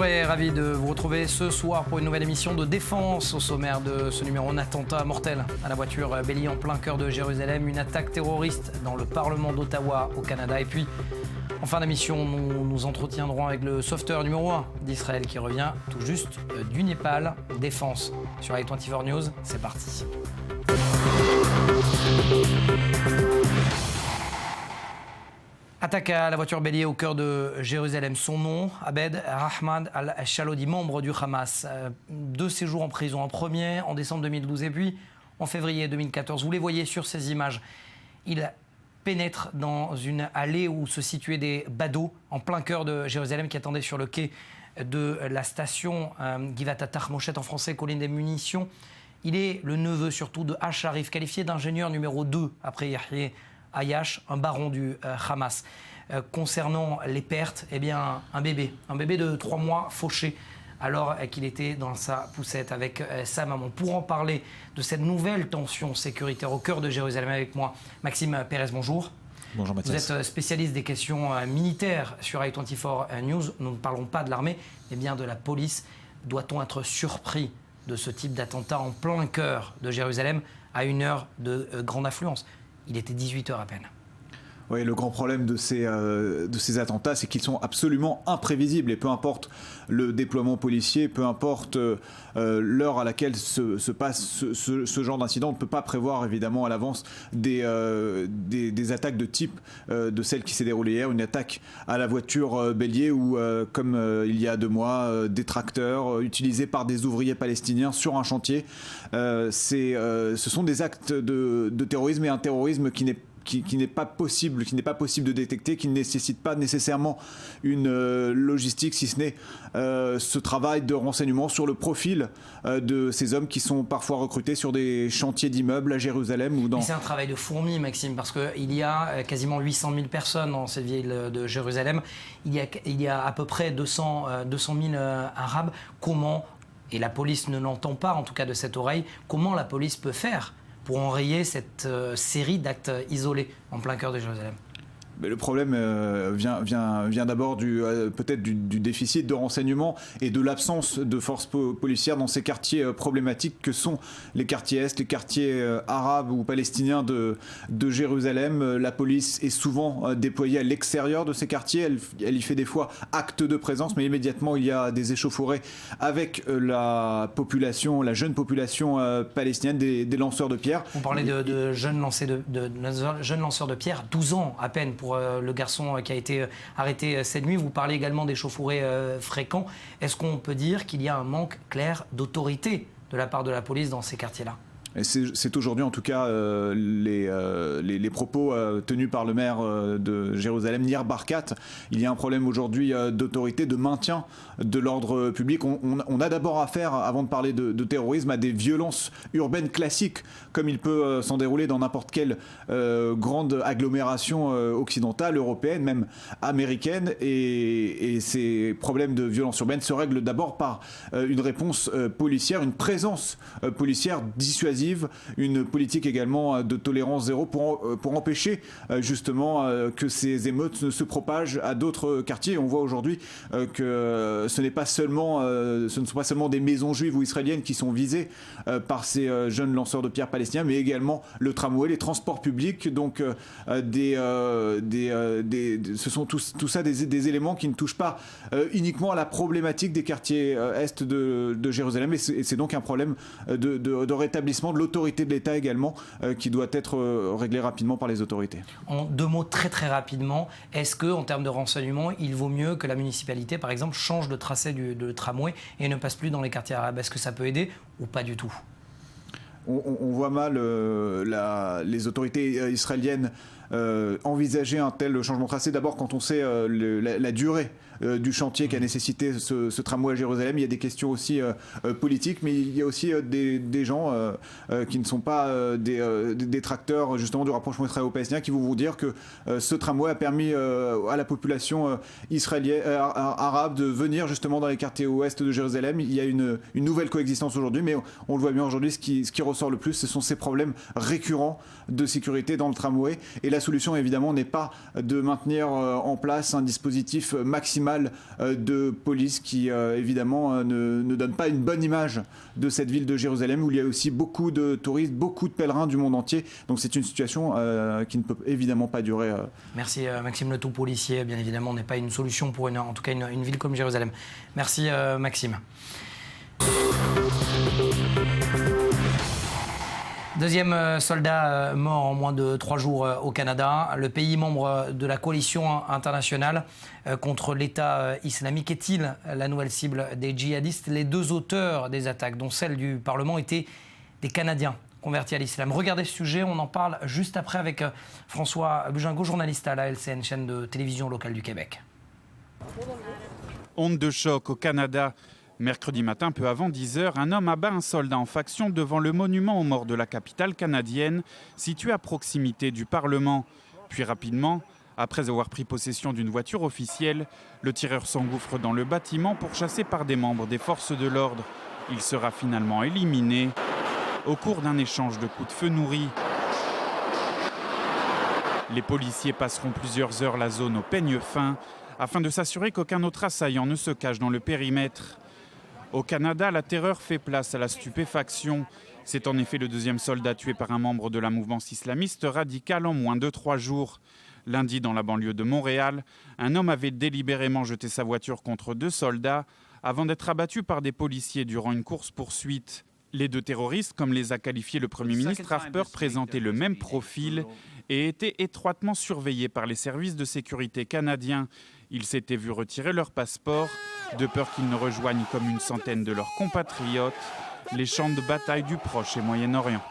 Bonjour et ravi de vous retrouver ce soir pour une nouvelle émission de Défense. Au sommaire de ce numéro, un attentat mortel à la voiture Bélier en plein cœur de Jérusalem, une attaque terroriste dans le Parlement d'Ottawa au Canada. Et puis, en fin d'émission, nous nous entretiendrons avec le sauveteur numéro 1 d'Israël qui revient tout juste du Népal. Défense sur i24 News, c'est parti. Attaque à la voiture Bélier au cœur de Jérusalem. Son nom, Abed Rahman al-Shalodi, membre du Hamas. 2 séjours en prison. Un premier en décembre 2012 et puis en février 2014. Vous les voyez sur ces images. Il pénètre dans une allée où se situaient des badauds en plein cœur de Jérusalem qui attendaient sur le quai de la station Givat Tachmoshet, en français, colline des munitions. Il est le neveu surtout de Al-Sharif, qualifié d'ingénieur numéro 2 après Yahya Ayash, un baron du Hamas. Concernant les pertes, eh bien, un bébé de 3 mois fauché alors qu'il était dans sa poussette avec sa maman. Pour en parler de cette nouvelle tension sécuritaire au cœur de Jérusalem avec moi, Maxime Pérez, bonjour. Bonjour Mathias. Vous êtes spécialiste des questions militaires sur i24 News. Nous ne parlons pas de l'armée, mais bien de la police. Doit-on être surpris de ce type d'attentat en plein cœur de Jérusalem à une heure de grande affluence ? Il était 18h à peine. Oui, le grand problème de ces attentats, c'est qu'ils sont absolument imprévisibles. Et peu importe le déploiement policier, peu importe l'heure à laquelle se passe ce genre d'incident, on ne peut pas prévoir évidemment à l'avance des attaques de type de celle qui s'est déroulée hier, une attaque à la voiture Bélier où, comme il y a 2 mois, des tracteurs utilisés par des ouvriers palestiniens sur un chantier. Ce sont des actes de terrorisme, et un terrorisme qui n'est pas possible de détecter, qui ne nécessite pas nécessairement une logistique, si ce n'est ce travail de renseignement sur le profil de ces hommes qui sont parfois recrutés sur des chantiers d'immeubles à Jérusalem ou dans... Mais c'est un travail de fourmi, Maxime, parce qu'il y a quasiment 800 000 personnes dans cette ville de Jérusalem. Il y a à peu près 200 000 Arabes. Comment, et la police ne l'entend pas, en tout cas de cette oreille, comment la police peut faire pour enrayer cette série d'actes isolés en plein cœur de Jérusalem? Mais le problème vient d'abord peut-être du déficit de renseignement et de l'absence de forces policières dans ces quartiers problématiques que sont les quartiers Est, les quartiers arabes ou palestiniens de Jérusalem. La police est souvent déployée à l'extérieur de ces quartiers. Elle y fait des fois acte de présence, mais immédiatement il y a des échauffourées avec la jeune population palestinienne, des lanceurs de pierre. Vous parlez de jeunes lanceurs de pierre, 12 ans à peine pour le garçon qui a été arrêté cette nuit. Vous parlez également d'échauffourées fréquents. Est-ce qu'on peut dire qu'il y a un manque clair d'autorité de la part de la police dans ces quartiers-là ? Et c'est aujourd'hui en tout cas les propos tenus par le maire de Jérusalem, Nir Barkat. Il y a un problème aujourd'hui d'autorité, de maintien de l'ordre public. On a d'abord affaire, avant de parler de terrorisme, à des violences urbaines classiques, comme il peut s'en dérouler dans n'importe quelle grande agglomération occidentale, européenne, même américaine. Et ces problèmes de violence urbaine se règlent d'abord par une réponse policière, une présence policière dissuasive, une politique également de tolérance zéro pour empêcher justement que ces émeutes ne se propagent à d'autres quartiers. On voit aujourd'hui que ce ne sont pas seulement des maisons juives ou israéliennes qui sont visées par ces jeunes lanceurs de pierres palestiniens, mais également le tramway, les transports publics. Donc ce sont tout ça des éléments qui ne touchent pas uniquement à la problématique des quartiers est de Jérusalem. Et c'est donc un problème de rétablissement de l'autorité de l'État également, qui doit être réglée rapidement par les autorités. En 2 mots très très rapidement, est-ce qu'en termes de renseignement, il vaut mieux que la municipalité, par exemple, change de tracé de tramway et ne passe plus dans les quartiers arabes? Est-ce que ça peut aider ou pas du tout? On voit mal les autorités israéliennes envisager un tel changement de tracé. D'abord, quand on sait la durée du chantier qui a nécessité ce tramway à Jérusalem, il y a des questions aussi politiques, mais il y a aussi des gens qui ne sont pas des détracteurs justement du rapprochement israélo-palestinien, qui vont vous dire que ce tramway a permis à la population israélienne, arabe, de venir justement dans les quartiers ouest de Jérusalem. Il y a une nouvelle coexistence aujourd'hui, mais on le voit bien aujourd'hui, ce qui ressort le plus, ce sont ces problèmes récurrents de sécurité dans le tramway et la solution évidemment n'est pas de maintenir en place un dispositif maximal de police qui évidemment ne donne pas une bonne image de cette ville de Jérusalem où il y a aussi beaucoup de touristes, beaucoup de pèlerins du monde entier. Donc c'est une situation qui ne peut évidemment pas durer. Merci Maxime Le Tout, policier, bien évidemment, n'est pas une solution pour en tout cas une ville comme Jérusalem. Merci Maxime. Deuxième soldat mort en moins de 3 jours au Canada. Le pays membre de la coalition internationale contre l'État islamique est-il la nouvelle cible des djihadistes? Les 2 auteurs des attaques, dont celle du Parlement, étaient des Canadiens convertis à l'islam. Regardez ce sujet, on en parle juste après avec François Bugingo, journaliste à la LCN, chaîne de télévision locale du Québec. Onde de choc au Canada. Mercredi matin, peu avant 10h, un homme abat un soldat en faction devant le monument aux morts de la capitale canadienne, situé à proximité du Parlement. Puis rapidement, après avoir pris possession d'une voiture officielle, le tireur s'engouffre dans le bâtiment pourchassé par des membres des forces de l'ordre. Il sera finalement éliminé au cours d'un échange de coups de feu nourris. Les policiers passeront plusieurs heures la zone au peigne fin afin de s'assurer qu'aucun autre assaillant ne se cache dans le périmètre. Au Canada, la terreur fait place à la stupéfaction. C'est en effet le 2e soldat tué par un membre de la mouvance islamiste radicale en moins de 3 jours. Lundi, dans la banlieue de Montréal, un homme avait délibérément jeté sa voiture contre 2 soldats avant d'être abattu par des policiers durant une course-poursuite. Les 2 terroristes, comme les a qualifiés le Premier ministre Harper, présentaient le même profil et étaient étroitement surveillés par les services de sécurité canadiens. Ils s'étaient vus retirer leur passeport, de peur qu'ils ne rejoignent comme une centaine de leurs compatriotes les champs de bataille du Proche et Moyen-Orient.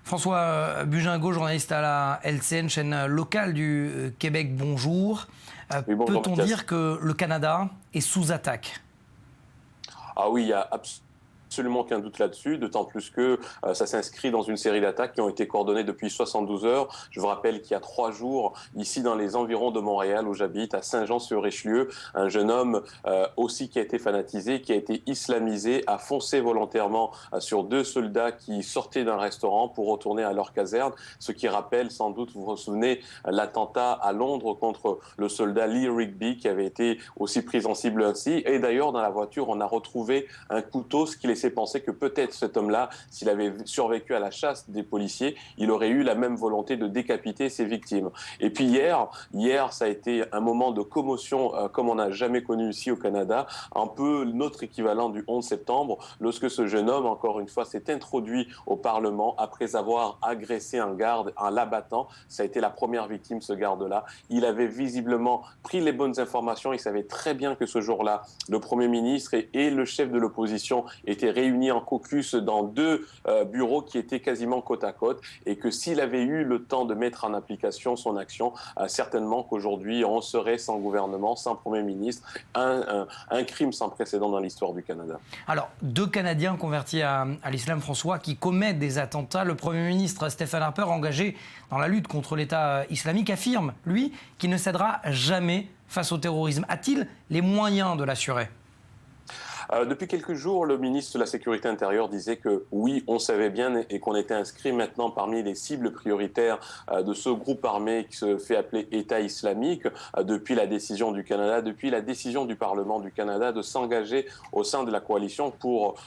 François Bugingo, journaliste à la LCN, chaîne locale du Québec, bonjour. Oui, bonjour. Peut-on dire que le Canada est sous attaque? Ah oui, il y a absolument aucun doute là-dessus, d'autant plus que ça s'inscrit dans une série d'attaques qui ont été coordonnées depuis 72 heures. Je vous rappelle qu'il y a 3 jours, ici dans les environs de Montréal, où j'habite, à Saint-Jean-sur-Richelieu, un jeune homme aussi qui a été fanatisé, qui a été islamisé, a foncé volontairement sur 2 soldats qui sortaient d'un restaurant pour retourner à leur caserne, ce qui rappelle sans doute, vous vous souvenez, l'attentat à Londres contre le soldat Lee Rigby, qui avait été aussi pris en cible ainsi. Et d'ailleurs, dans la voiture, on a retrouvé un couteau, ce qui laissait penser que peut-être cet homme-là, s'il avait survécu à la chasse des policiers, il aurait eu la même volonté de décapiter ses victimes. Et puis hier, ça a été un moment de commotion comme on n'a jamais connu ici au Canada, un peu notre équivalent du 11 septembre, lorsque ce jeune homme, encore une fois, s'est introduit au Parlement après avoir agressé un garde en l'abattant. Ça a été la première victime, ce garde-là. Il avait visiblement pris les bonnes informations. Il savait très bien que ce jour-là, le Premier ministre et le chef de l'opposition étaient réunis en caucus dans 2 bureaux qui étaient quasiment côte à côte, et que s'il avait eu le temps de mettre en application son action, certainement qu'aujourd'hui on serait sans gouvernement, sans Premier ministre, un crime sans précédent dans l'histoire du Canada. Alors, 2 Canadiens convertis à l'islam, François, qui commettent des attentats. Le Premier ministre Stephen Harper, engagé dans la lutte contre l'État islamique, affirme, lui, qu'il ne cédera jamais face au terrorisme. A-t-il les moyens de l'assurer ? Depuis quelques jours, le ministre de la Sécurité intérieure disait que oui, on savait bien et qu'on était inscrit maintenant parmi les cibles prioritaires de ce groupe armé qui se fait appeler État islamique depuis la décision du Canada, depuis la décision du Parlement du Canada de s'engager au sein de la coalition pour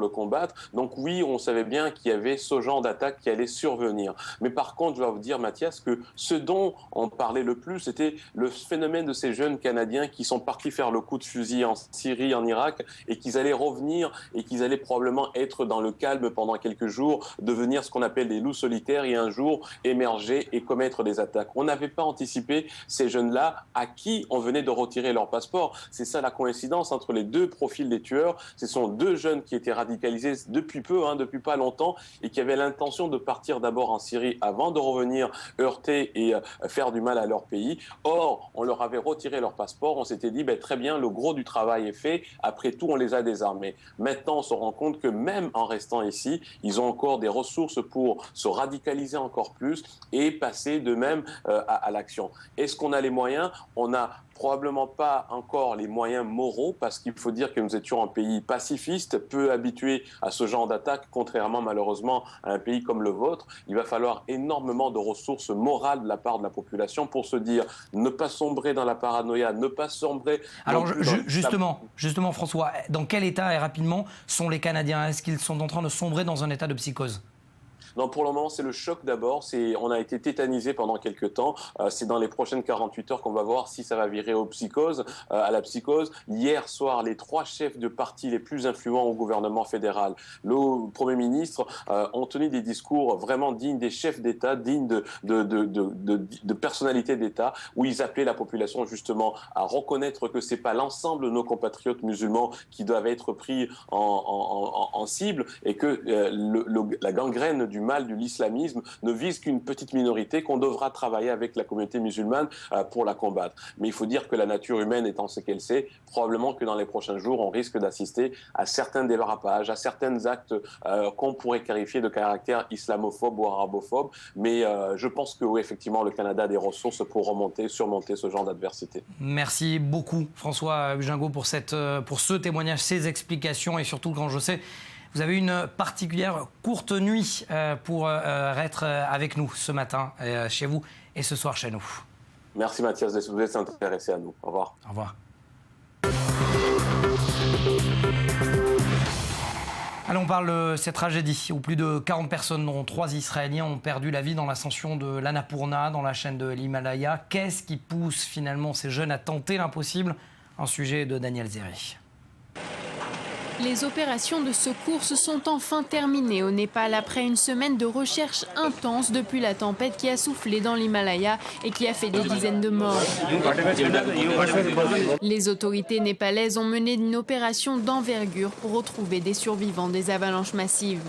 le combattre. Donc oui, on savait bien qu'il y avait ce genre d'attaque qui allait survenir. Mais par contre, je dois vous dire, Mathias, que ce dont on parlait le plus, c'était le phénomène de ces jeunes Canadiens qui sont partis faire le coup de fusil en Syrie, en Irak, et qu'ils allaient revenir et qu'ils allaient probablement être dans le calme pendant quelques jours, devenir ce qu'on appelle des loups solitaires et un jour émerger et commettre des attaques. On n'avait pas anticipé ces jeunes-là à qui on venait de retirer leur passeport. C'est ça la coïncidence entre les 2 profils des tueurs. Ce sont 2 jeunes qui étaient radicalisés depuis peu, depuis pas longtemps, et qui avaient l'intention de partir d'abord en Syrie avant de revenir heurter et faire du mal à leur pays. Or, on leur avait retiré leur passeport. On s'était dit, très bien, le gros du travail est fait. Après tout, on les a désarmés. Maintenant, on se rend compte que même en restant ici, ils ont encore des ressources pour se radicaliser encore plus et passer de même à l'action. Est-ce qu'on a les moyens? On n'a probablement pas encore les moyens moraux, parce qu'il faut dire que nous étions un pays pacifiste, peu habitué à ce genre d'attaque, contrairement malheureusement à un pays comme le vôtre. Il va falloir énormément de ressources morales de la part de la population pour se dire ne pas sombrer dans la paranoïa, ne pas sombrer... Alors justement François, dans quel état et rapidement sont les Canadiens? Est-ce qu'ils sont en train de sombrer dans un état de psychose? Non, pour le moment, c'est le choc d'abord. On a été tétanisé pendant quelques temps. C'est dans les prochaines 48 heures qu'on va voir si ça va virer à la psychose. Hier soir, les 3 chefs de parti les plus influents au gouvernement fédéral, le Premier ministre, ont tenu des discours vraiment dignes des chefs d'État, dignes de personnalités d'État, où ils appelaient la population justement à reconnaître que c'est pas l'ensemble de nos compatriotes musulmans qui doivent être pris en cible, et que la gangrène du mal de l'islamisme ne vise qu'une petite minorité, qu'on devra travailler avec la communauté musulmane pour la combattre. Mais il faut dire que la nature humaine étant ce qu'elle sait, probablement que dans les prochains jours, on risque d'assister à certains dérapages, à certains actes qu'on pourrait qualifier de caractère islamophobe ou arabophobe. Mais je pense que oui, effectivement, le Canada a des ressources pour surmonter ce genre d'adversité. Merci beaucoup François Bugingot pour ce témoignage, ces explications, et surtout quand je sais vous avez une particulière courte nuit pour être avec nous ce matin chez vous et ce soir chez nous. Merci Mathias, vous êtes intéressé à nous. Au revoir. Au revoir. Allez, on parle de cette tragédie où plus de 40 personnes, dont 3 Israéliens, ont perdu la vie dans l'ascension de l'Annapurna, dans la chaîne de l'Himalaya. Qu'est-ce qui pousse finalement ces jeunes à tenter l'impossible? Un sujet de Daniel Zéry. Les opérations de secours se sont enfin terminées au Népal après une semaine de recherche intense depuis la tempête qui a soufflé dans l'Himalaya et qui a fait des dizaines de morts. Les autorités népalaises ont mené une opération d'envergure pour retrouver des survivants des avalanches massives.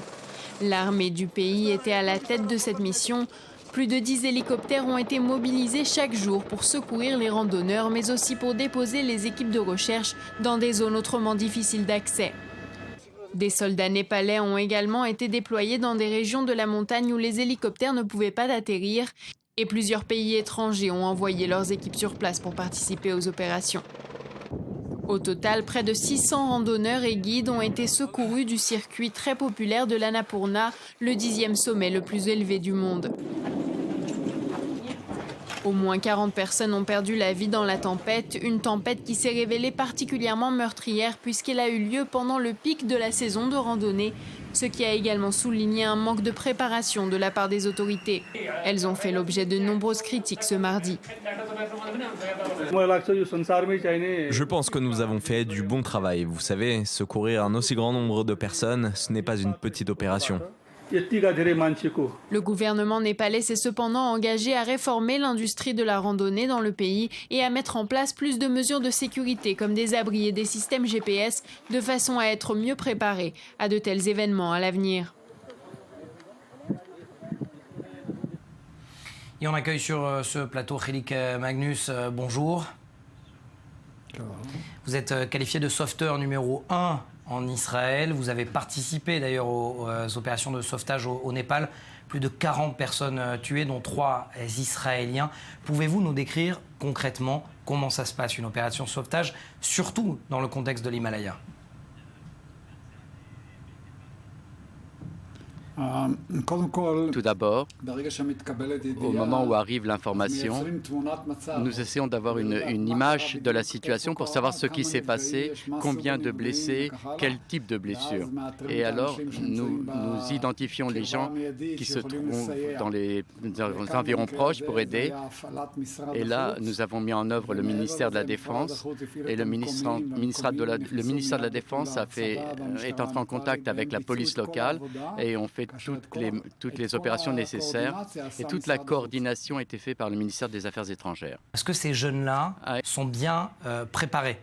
L'armée du pays était à la tête de cette mission. Plus de 10 hélicoptères ont été mobilisés chaque jour pour secourir les randonneurs, mais aussi pour déposer les équipes de recherche dans des zones autrement difficiles d'accès. Des soldats népalais ont également été déployés dans des régions de la montagne où les hélicoptères ne pouvaient pas atterrir, et plusieurs pays étrangers ont envoyé leurs équipes sur place pour participer aux opérations. Au total, près de 600 randonneurs et guides ont été secourus du circuit très populaire de l'Annapurna, le 10e sommet le plus élevé du monde. Au moins 40 personnes ont perdu la vie dans la tempête, une tempête qui s'est révélée particulièrement meurtrière puisqu'elle a eu lieu pendant le pic de la saison de randonnée, ce qui a également souligné un manque de préparation de la part des autorités. Elles ont fait l'objet de nombreuses critiques ce mardi. Je pense que nous avons fait du bon travail. Vous savez, secourir un aussi grand nombre de personnes, ce n'est pas une petite opération. Le gouvernement népalais s'est cependant engagé à réformer l'industrie de la randonnée dans le pays et à mettre en place plus de mesures de sécurité comme des abris et des systèmes GPS de façon à être mieux préparé à de tels événements à l'avenir. Et on accueille sur ce plateau Hilik Magnus, bonjour. Vous êtes qualifié de sauveteur numéro 1 en Israël. Vous avez participé d'ailleurs aux opérations de sauvetage au Népal. Plus de 40 personnes tuées, dont 3 Israéliens. Pouvez-vous nous décrire concrètement comment ça se passe, une opération de sauvetage, surtout dans le contexte de l'Himalaya ? Tout d'abord, au moment où arrive l'information, nous essayons d'avoir une image de la situation pour savoir ce qui s'est passé, combien de blessés, quel type de blessures. Et alors, nous identifions les gens qui se trouvent dans les environs proches pour aider. Et là, nous avons mis en œuvre le ministère de la Défense. Et le ministère de la Défense est entré en contact avec la police locale et on fait toutes les opérations nécessaires, et toute la coordination a été faite par le ministère des Affaires étrangères. Est-ce que ces jeunes-là sont bien préparés ?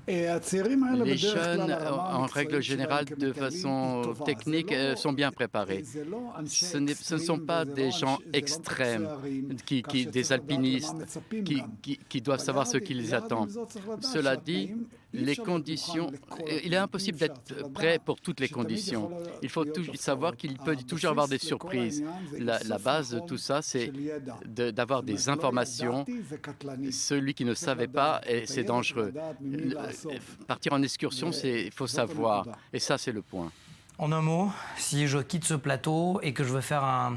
Les jeunes, en règle générale, de façon technique, sont bien préparés. Ce ne sont pas des gens extrêmes, des alpinistes, qui doivent savoir ce qui les attend. Cela dit, les conditions, il est impossible d'être prêt pour toutes les conditions. Il faut savoir qu'il peut toujours avoir des surprises. La base de tout ça, c'est d'avoir des informations. Celui qui ne savait pas, c'est dangereux. Partir en excursion, il faut savoir. Et ça, c'est le point. En un mot, si je quitte ce plateau et que je veux faire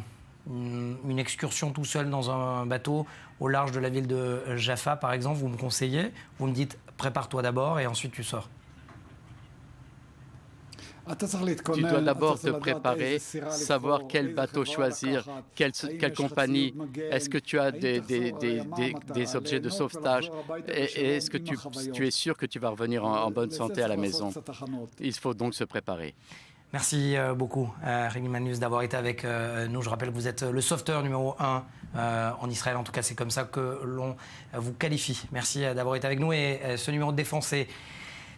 une excursion tout seul dans un bateau au large de la ville de Jaffa, par exemple, vous me conseillez, vous me dites prépare-toi d'abord et ensuite tu sors. Tu dois d'abord te préparer, savoir quel bateau choisir, quelle compagnie. Est-ce que tu as des objets de sauvetage et est-ce que tu es sûr que tu vas revenir en bonne santé à la maison? Il faut donc se préparer. Merci beaucoup, Rémi Manius, d'avoir été avec nous. Je rappelle que vous êtes le sauveteur numéro 1 en Israël. En tout cas, c'est comme ça que l'on vous qualifie. Merci d'avoir été avec nous. Et ce numéro de défense est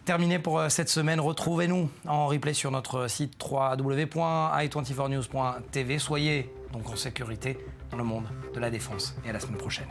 terminé pour cette semaine. Retrouvez-nous en replay sur notre site www.i24news.tv. Soyez donc en sécurité dans le monde de la défense. Et à la semaine prochaine.